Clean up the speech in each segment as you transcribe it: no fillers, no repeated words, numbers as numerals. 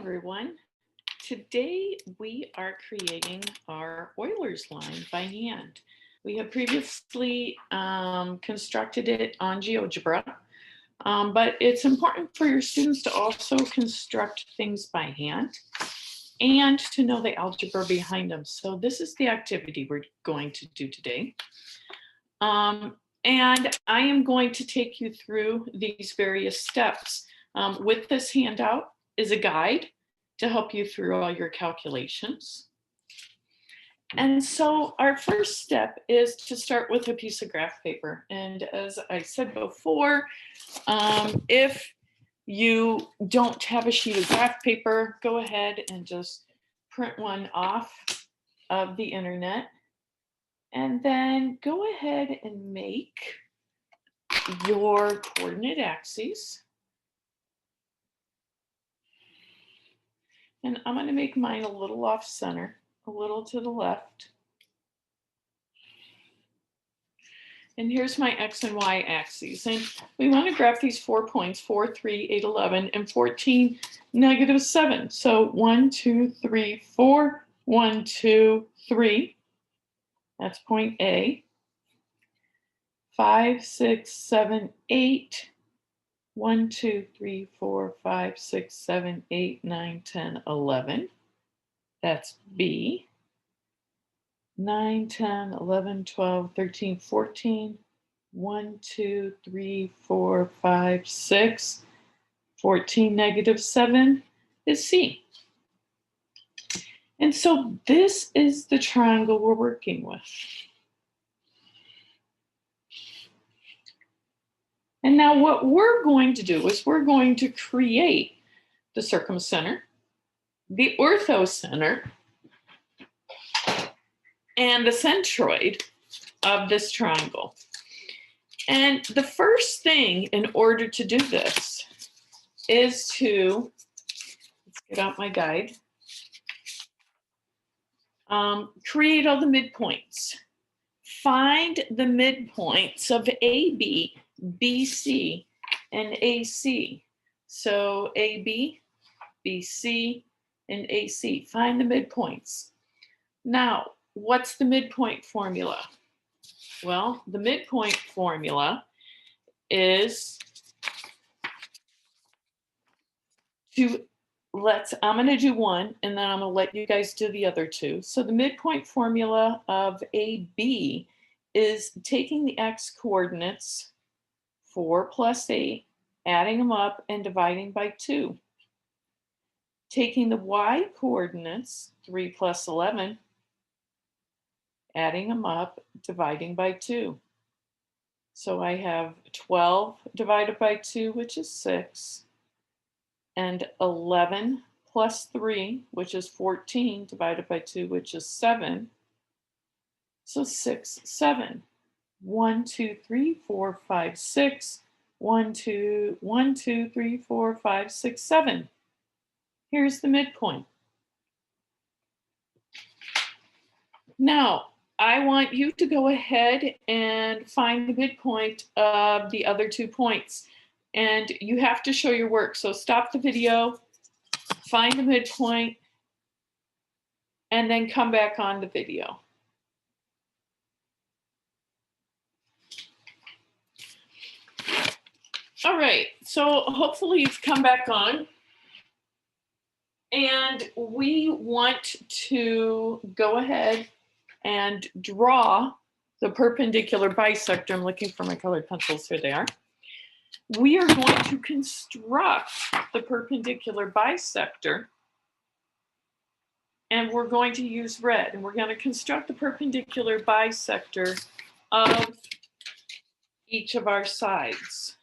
everyone. Today we are creating our Euler's line by hand. We have previously constructed it on GeoGebra, but it's important for your students to also construct things by hand and to know the algebra behind them. So this is the activity we're going to do today. And I am going to take you through these various steps. With this handout is a guide to help you through all your calculations. And so our first step is to start with a piece of graph paper. And as I said before, if you don't have a sheet of graph paper, go ahead and just print one off of the internet. And then go ahead and make your coordinate axes. And I'm going to make mine a little off center, a little to the left. And here's my X and Y axes. And we want to graph these 4 points, 4, 3, 8, 11, and 14, -7. So 1, 2, 3, 4, 1, 2, 3. That's point A. 5, 6, 7, 8. 1, 2, 3, 4, 5, 6, 7, 8, 9, 10, 11. That's B. 9, 10, 11, 12, 13, 14. 1, 2, 3, 4, 5, 6. 14, -7 is C. And so this is the triangle we're working with. And now what we're going to do is we're going to create the circumcenter, the orthocenter, and the centroid of this triangle. And the first thing in order to do this is to, let's get out my guide, create all the midpoints. Find the midpoints of AB, BC, and AC. So AB, BC, and AC. Find the midpoints. Now, what's the midpoint formula? Well, the midpoint formula is I'm going to do one, and then I'm going to let you guys do the other two. So the midpoint formula of AB is taking the x coordinates, 4 plus 8, adding them up and dividing by 2. Taking the y coordinates, 3 plus 11, adding them up, dividing by 2. So I have 12 divided by 2, which is 6, and 11 plus 3, which is 14, divided by 2, which is 7. So 6, 7. 1, 2, 3, 4, 5, 6. 1, 2, 1, 2, 3, 4, 5, 6, 7. Here's the midpoint. Now, I want you to go ahead and find the midpoint of the other 2 points. And you have to show your work. So stop the video, find the midpoint, and then come back on the video. All right, so hopefully you've come back on. And we want to go ahead and draw the perpendicular bisector. I'm looking for my colored pencils. Here they are. We are going to construct the perpendicular bisector, and we're going to use red. And we're going to construct the perpendicular bisector of each of our sides.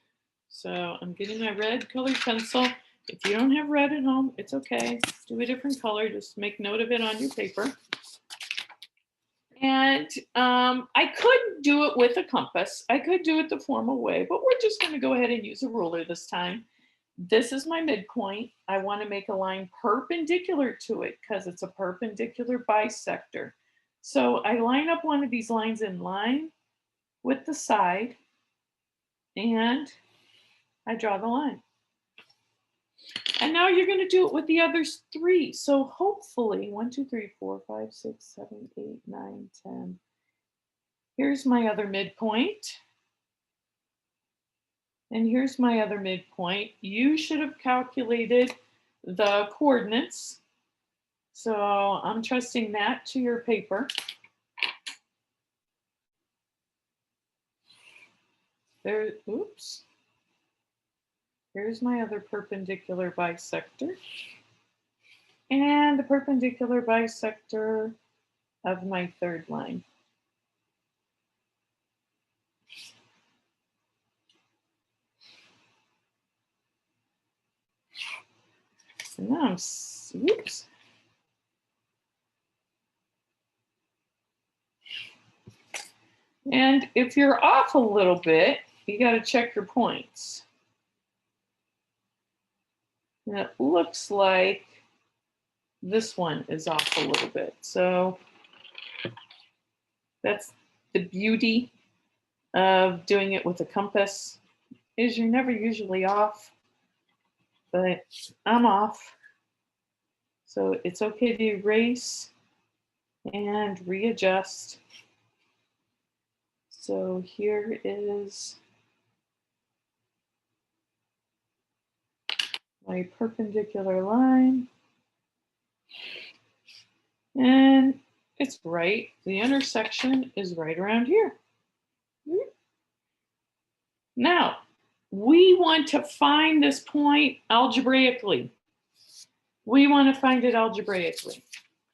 So I'm getting my red colored pencil. If you don't have red at home, it's okay. Do a different color. Just make note of it on your paper. And I could do it with a compass. I could do it the formal way, but we're just going to go ahead and use a ruler this time. This is my midpoint. I want to make a line perpendicular to it because it's a perpendicular bisector. So I line up one of these lines in line with the side, and I draw the line. And now you're going to do it with the other 3. So hopefully 1, 2, 3, 4, 5, 6, 7, 8, 9, 10. Here's my other midpoint. And here's my other midpoint. You should have calculated the coordinates. So I'm trusting that to your paper. There, oops. Here's my other perpendicular bisector. And the perpendicular bisector of my third line. So now I'm, oops. And if you're off a little bit, you got to check your points. And it looks like this one is off a little bit. So that's the beauty of doing it with a compass, is you're never usually off, but I'm off. So it's okay to erase and readjust. So here is my perpendicular line. And it's right, the intersection is right around here. Now, we want to find this point algebraically. We want to find it algebraically.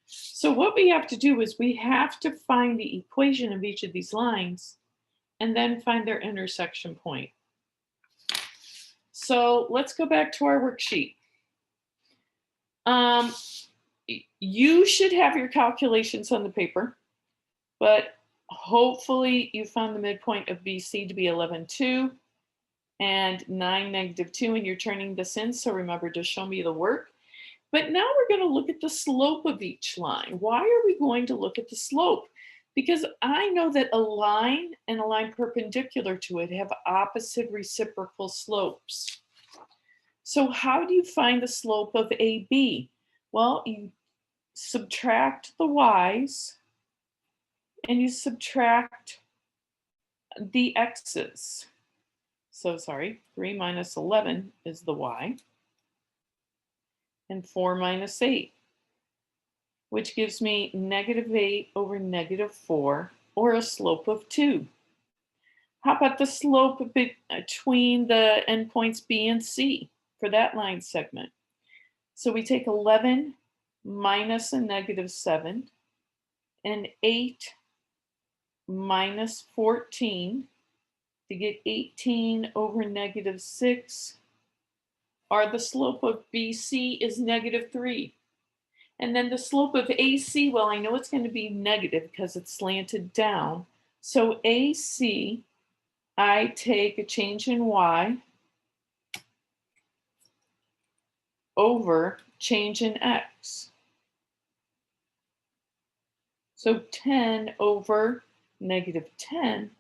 So what we have to do is we have to find the equation of each of these lines and then find their intersection point. So let's go back to our worksheet. You should have your calculations on the paper, but hopefully you found the midpoint of BC to be 11.2 and 9, -2, and you're turning this in. So remember to show me the work. But now we're going to look at the slope of each line. Why are we going to look at the slope? Because I know that a line and a line perpendicular to it have opposite reciprocal slopes. So how do you find the slope of AB? Well, you subtract the y's and you subtract the x's. So sorry, 3 minus 11 is the y, and 4 minus 8, which gives me -8 over -4, or a slope of 2. How about the slope between the endpoints B and C for that line segment? So we take 11 minus a -7 and 8 minus 14 to get 18 over -6. Or the slope of BC is -3. And then the slope of AC, well, I know it's going to be negative because it's slanted down. So AC, I take a change in y over change in x. So 10 over -10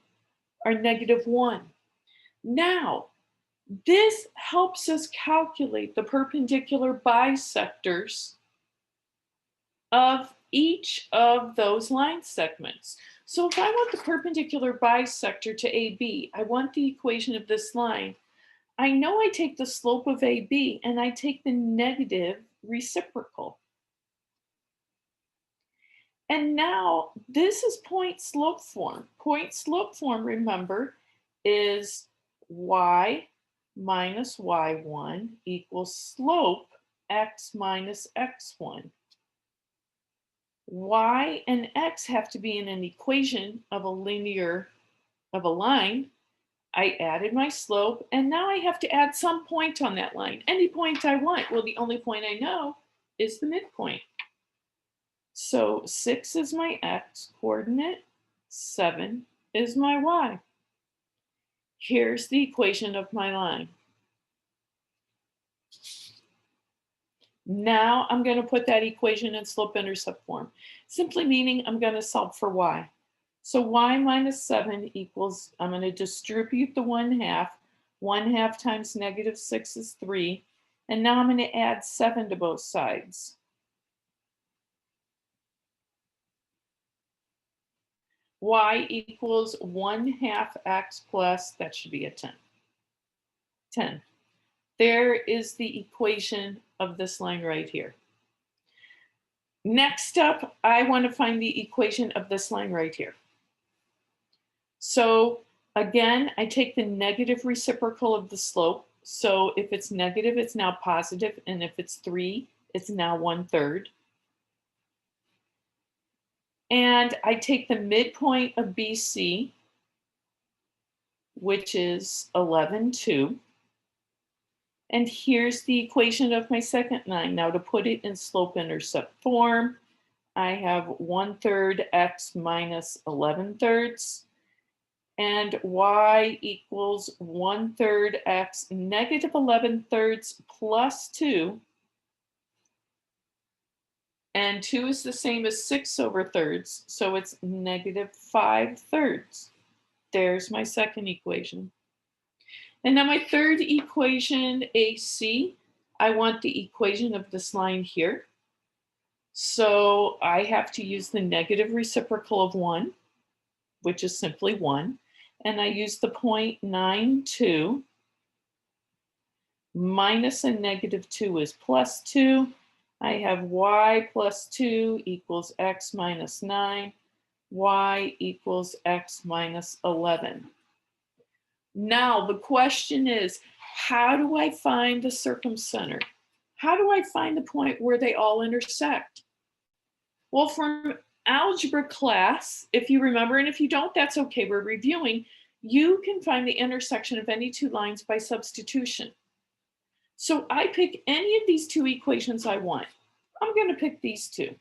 are -1. Now, this helps us calculate the perpendicular bisectors of each of those line segments. So if I want the perpendicular bisector to AB, I want the equation of this line. I know I take the slope of AB and I take the negative reciprocal. And now this is point slope form. Point slope form, remember, is y minus y1 equals slope x minus x1. Y and x have to be in an equation of a line. I added my slope, and now I have to add some point on that line. Any point I want. Well, the only point I know is the midpoint. So 6 is my x coordinate, 7 is my y. Here's the equation of my line. Now I'm going to put that equation in slope-intercept form, simply meaning I'm going to solve for y. So y minus 7 equals, I'm going to distribute the 1/2. 1/2 times -6 is 3. And now I'm going to add 7 to both sides. Y equals 1/2 x plus, that should be a 10. 10. There is the equation of this line right here. Next up, I want to find the equation of this line right here. So again, I take the negative reciprocal of the slope. So if it's negative, it's now positive, and if it's 3, it's now 1/3. And I take the midpoint of BC, which is 11/2. And here's the equation of my second line. Now to put it in slope-intercept form, I have 1/3 x minus 11/3. And y equals 1/3 x negative 11/3 plus 2. And 2 is the same as 6/3, so it's negative 5/3. There's my second equation. And now my third equation, AC, I want the equation of this line here. So I have to use the negative reciprocal of 1, which is simply 1. And I use the 0.92 minus a negative 2 is plus 2. I have y plus 2 equals x minus 9. Y equals x minus 11. Now the question is, how do I find the circumcenter? How do I find the point where they all intersect? Well, from algebra class, if you remember, and if you don't, that's okay, we're reviewing, you can find the intersection of any two lines by substitution. So I pick any of these two equations I want. I'm going to pick these two.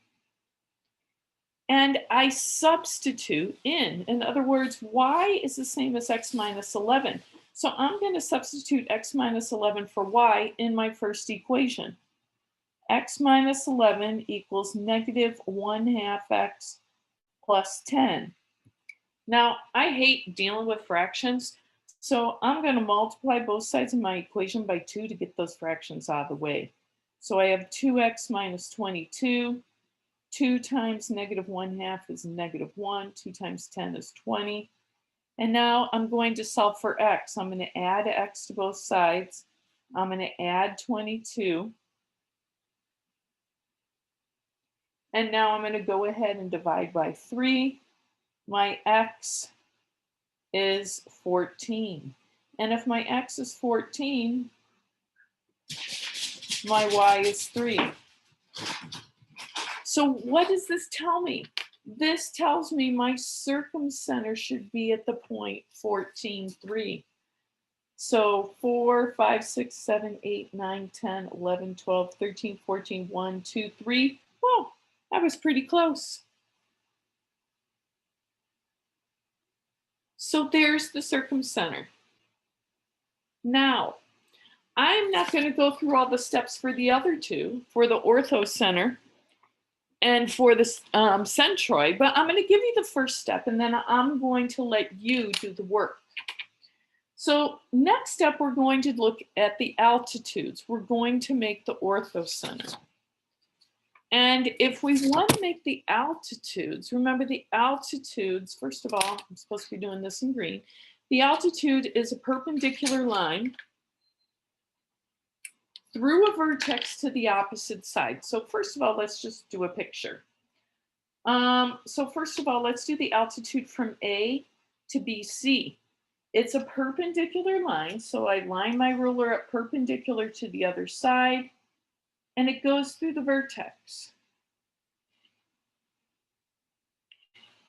And I substitute in other words, y is the same as x minus 11. So I'm going to substitute x minus 11 for y in my first equation. X minus 11 equals negative 1/2 x plus 10. Now, I hate dealing with fractions, so I'm going to multiply both sides of my equation by 2 to get those fractions out of the way. So I have 2x minus 22. 2 times negative 1/2 is negative 1. 2 times 10 is 20. And now I'm going to solve for x. I'm going to add x to both sides. I'm going to add 22. And now I'm going to go ahead and divide by 3. My x is 14. And if my x is 14, my y is 3. So what does this tell me? This tells me my circumcenter should be at the point 14, 3. So 4, 5, 6, 7, 8, 9, 10, 11, 12, 13, 14, 1, 2, 3. Well, that was pretty close. So there's the circumcenter. Now, I'm not going to go through all the steps for the other two, for the orthocenter and for the centroid, but I'm going to give you the first step, and then I'm going to let you do the work. So next up, we're going to look at the altitudes. We're going to make the orthocenter. And if we want to make the altitudes, remember the altitudes, first of all, I'm supposed to be doing this in green. The altitude is a perpendicular line through a vertex to the opposite side. So first of all, let's just do a picture. So first of all, let's do the altitude from A to BC. It's a perpendicular line, so I line my ruler up perpendicular to the other side, and it goes through the vertex.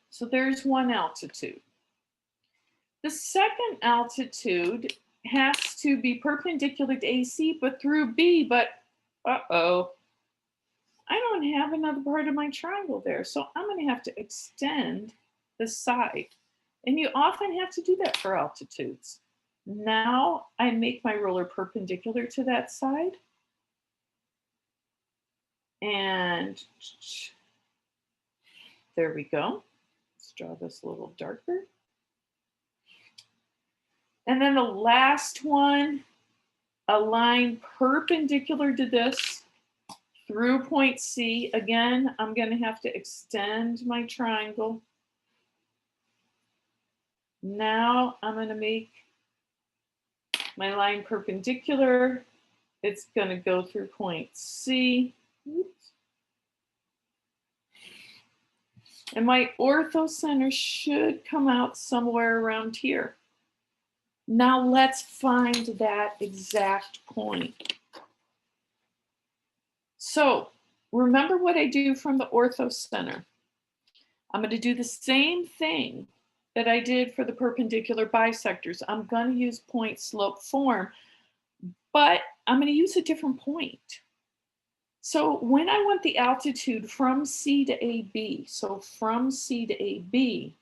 So there's one altitude. The second altitude has to be perpendicular to AC, but through B, but uh-oh, I don't have another part of my triangle there. So I'm going to have to extend the side. And you often have to do that for altitudes. Now I make my ruler perpendicular to that side. And there we go. Let's draw this a little darker. And then the last one a line perpendicular to this through point C. Again, I'm going to have to extend my triangle. Now I'm going to make my line perpendicular. It's going to go through point C. Oops. And my orthocenter should come out somewhere around here. Now let's find that exact point. So remember what I do from the orthocenter. I'm going to do the same thing that I did for the perpendicular bisectors. I'm going to use point slope form, but I'm going to use a different point. So when I want the altitude from C to AB, so from C to AB,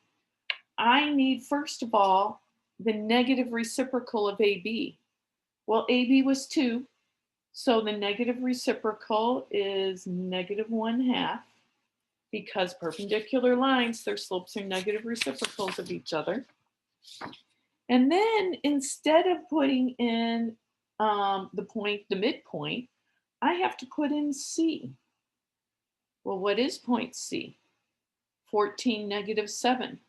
I need, first of all, the negative reciprocal of AB. Well, AB was 2, so the negative reciprocal is -1/2, because perpendicular lines, their slopes are negative reciprocals of each other. And then instead of putting in the midpoint, I have to put in C. Well, what is point C? 14, -7.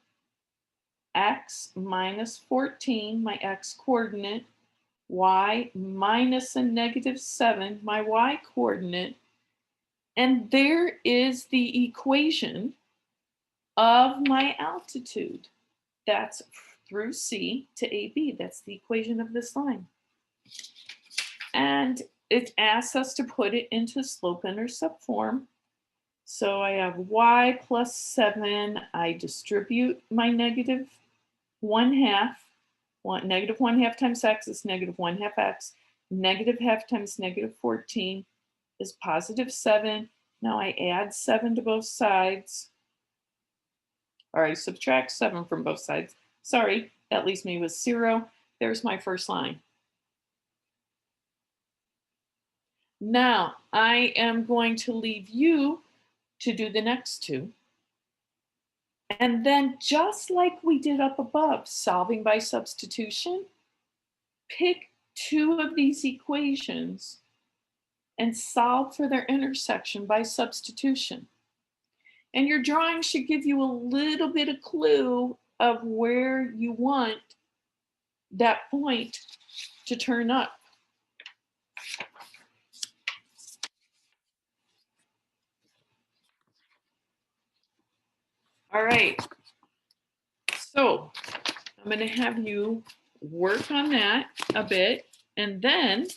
X minus 14, my X coordinate, Y minus a -7, my Y coordinate. And there is the equation of my altitude. That's through C to AB. That's the equation of this line. And it asks us to put it into slope-intercept form. So I have Y plus 7. I distribute my -1/2. -1/2 times X is -1/2 X. -1/2 times -14 is +7. Now I add 7 to both sides. Or I subtract 7 from both sides. Sorry, that leaves me with 0. There's my first line. Now I am going to leave you to do the next two. And then just like we did up above, solving by substitution, pick 2 of these equations and solve for their intersection by substitution. And your drawing should give you a little bit of clue of where you want that point to turn up. All right, so I'm going to have you work on that a bit, and then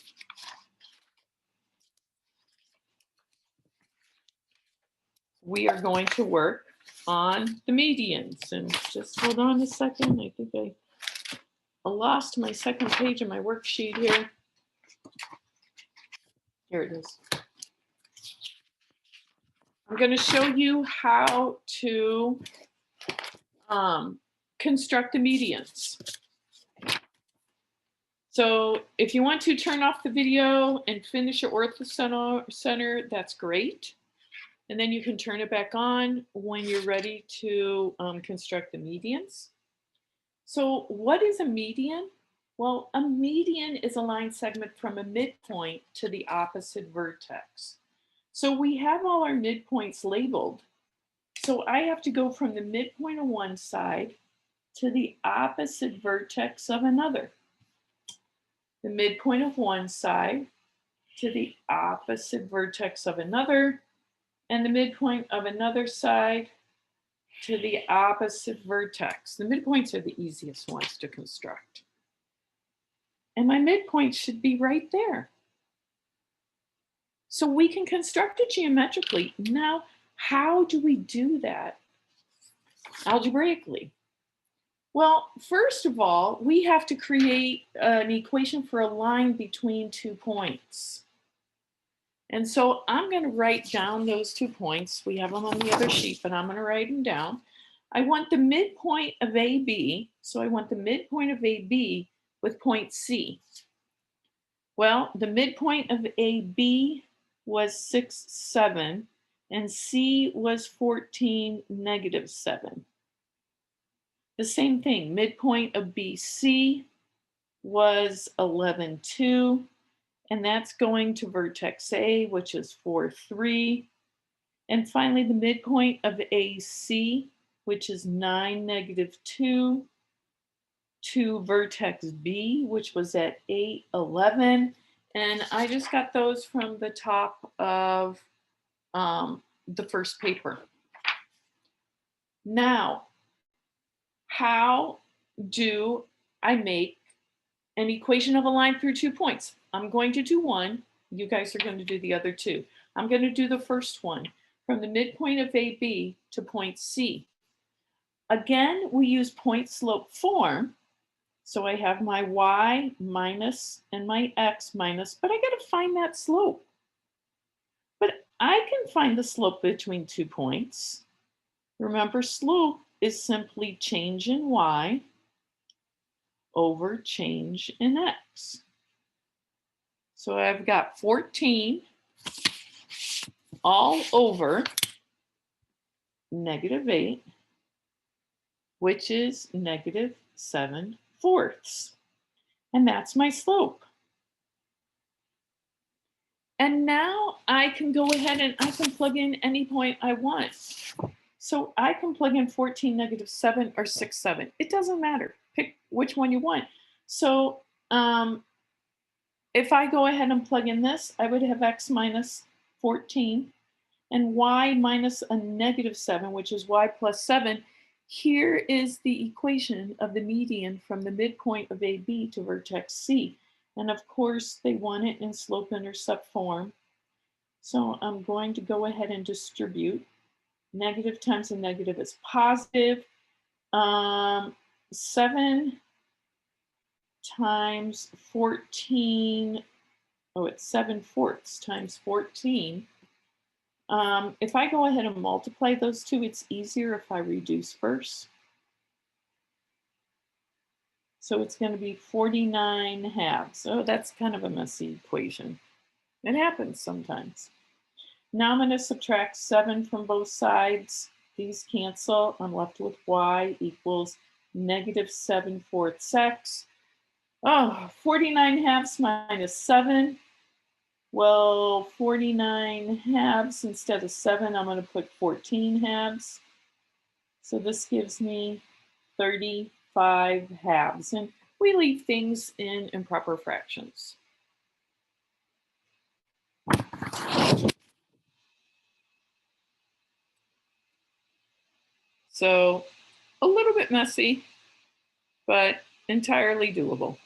we are going to work on the medians. And just hold on a second. I think I lost my second page of my worksheet here. Here it is. I'm going to show you how to construct the medians. So if you want to turn off the video and finish your orthocenter, that's great. And then you can turn it back on when you're ready to construct the medians. So what is a median? Well, a median is a line segment from a midpoint to the opposite vertex. So we have all our midpoints labeled. So I have to go from the midpoint of one side to the opposite vertex of another. The midpoint of one side to the opposite vertex of another, and the midpoint of another side to the opposite vertex. The midpoints are the easiest ones to construct. And my midpoint should be right there. So we can construct it geometrically. Now, how do we do that algebraically? Well, first of all, we have to create an equation for a line between 2 points. And so I'm going to write down those 2 points. We have them on the other sheet, but I'm going to write them down. I want the midpoint of AB. So I want the midpoint of AB with point C. Well, the midpoint of AB was 6, 7, and C was 14, -7. The same thing, midpoint of BC was 11, 2, and that's going to vertex A, which is 4, 3. And finally, the midpoint of AC, which is 9, -2, to vertex B, which was at 8, 11. And I just got those from the top of the first paper. Now, how do I make an equation of a line through 2 points? I'm going to do one. You guys are going to do the other two. I'm going to do the first one from the midpoint of AB to point C. Again, we use point slope form. So I have my y minus and my x minus, but I got to find that slope. But I can find the slope between 2 points. Remember, slope is simply change in y over change in x. So I've got 14 all over -8, which is -7/4. And that's my slope. And now I can go ahead and I can plug in any point I want. So I can plug in 14, -7, or 6, 7. It doesn't matter. Pick which one you want. So if I go ahead and plug in this, I would have x minus 14 and y minus a -7, which is y plus 7. Here is the equation of the median from the midpoint of AB to vertex C. And of course, they want it in slope-intercept form. So I'm going to go ahead and distribute. Negative times a negative is positive. 7 times 14, oh, it's 7/4 times 14. If I go ahead and multiply those two, it's easier if I reduce first. So it's going to be 49/2. Oh, that's kind of a messy equation. It happens sometimes. Now I'm going to subtract 7 from both sides. These cancel. I'm left with y equals -7/4 x. Oh, 49/2 minus 7. Well, 49/2 instead of 7, I'm going to put 14/2. So this gives me 35/2. And we leave things in improper fractions. So a little bit messy, but entirely doable.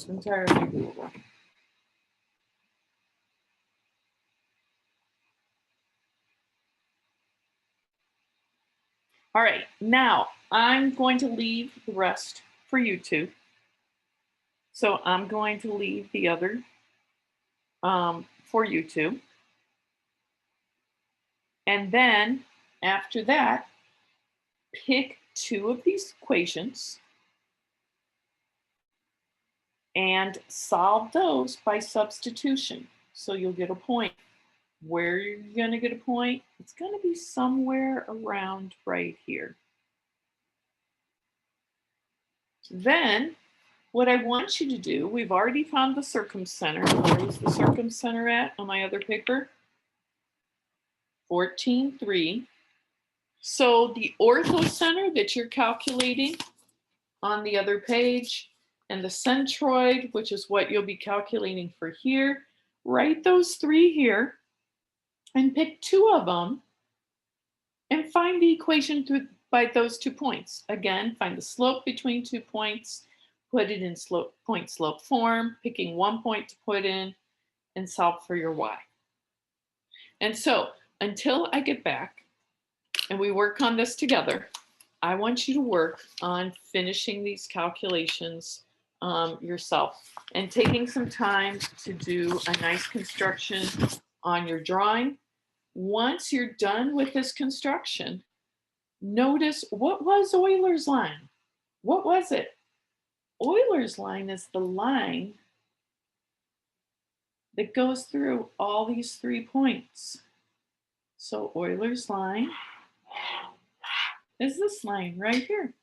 Entirely doable. All right, now I'm going to leave the rest for you two. So I'm going to leave the other for you two. And then after that, pick 2 of these equations and solve those by substitution. So you'll get a point. Where you're going to get a point, it's going to be somewhere around right here. Then what I want you to do, we've already found the circumcenter. Where is the circumcenter at on my other paper? 14/3. So the orthocenter that you're calculating on the other page and the centroid, which is what you'll be calculating for here, write those 3 here and pick 2 of them and find the equation by those 2 points. Again, find the slope between 2 points, put it in point slope form, picking 1 point to put in, and solve for your y. And so until I get back and we work on this together, I want you to work on finishing these calculations yourself and taking some time to do a nice construction on your drawing. Once you're done with this construction, notice, what was Euler's line? What was it? Euler's line is the line that goes through all these 3 points. So Euler's line is this line right here.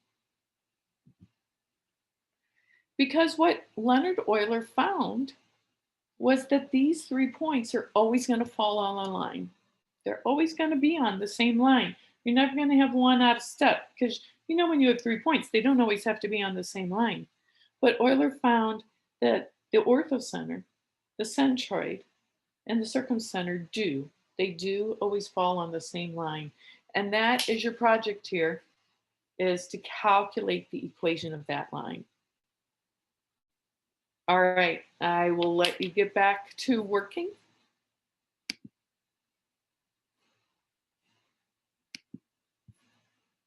Because what Leonhard Euler found was that these 3 points are always going to fall on a line. They're always going to be on the same line. You're never going to have one out of step because when you have 3 points, they don't always have to be on the same line. But Euler found that the orthocenter, the centroid, and the circumcenter do. They do always fall on the same line. And that is your project here, is to calculate the equation of that line. All right, I will let you get back to working.